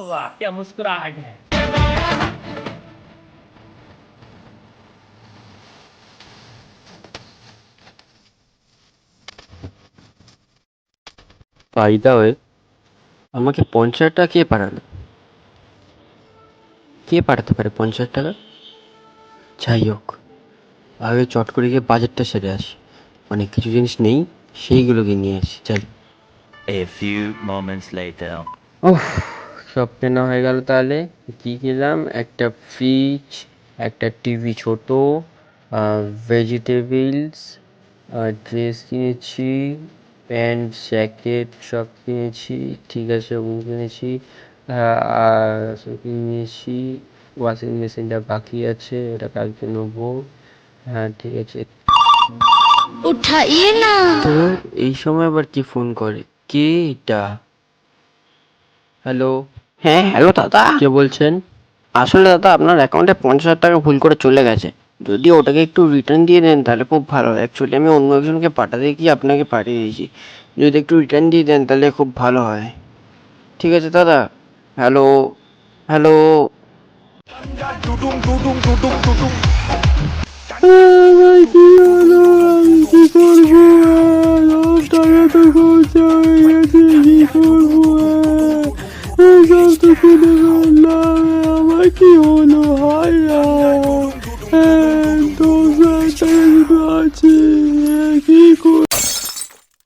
वाह क्या मुस्कुराहट है। বাই দা ওয়ে, আমাকে 50 টাকা কে পাঠালো? কে পাঠাতে পারে 50 টাকা? যাই হোক, আগে চট করে গিয়ে বাজারটা সেরে আসি। অনেক কিছু জিনিস নেই, সেইগুলোকে নিয়ে আসি। চল। A few moments later. ওহ, সব কেনা হয়ে গেল। তাহলে কি কিনলাম? একটা ফ্রিজ, একটা টিভি ছোট, ভেজিটেবলস, ড্রেস কিনেছি, প্যান্ট জ্যাকেট সব কিনেছি। ঠিক আছে, ওগুলো কিনেছি। আর সব কিনেছি। ওয়াশিং মেশিনটা বাকি আছে, ওটা কালকে নেবো। হ্যাঁ ঠিক আছে। उठाइए ना। তো এই সময় আবার কি ফোন করে? কে এটা? হ্যালো। হ্যাঁ, হ্যালো দাদা। কে বলছেন? আসলে দাদা আপনার অ্যাকাউন্টে 50,000 টাকা ভুল করে চলে গেছে। যদি ওটাকে একটু রিটার্ন দিয়ে দেন তাহলে খুব ভালো হয়। অ্যাকচুয়ালি আমি অন্য একজনকে পাঠাতে গিয়ে আপনাকে পাঠিয়ে দিয়েছি। যদি একটু রিটার্ন দিয়ে দেন তাহলে খুব ভালো হয়। ঠিক আছে দাদা। Hello, hello. আমার কি হলো? আমি কি করবো? সব টাকা তো খরচা হয়ে গেছে, কি করবো? সব তো কিনে ফেললাম, আমার কি হলো? হায় হায়।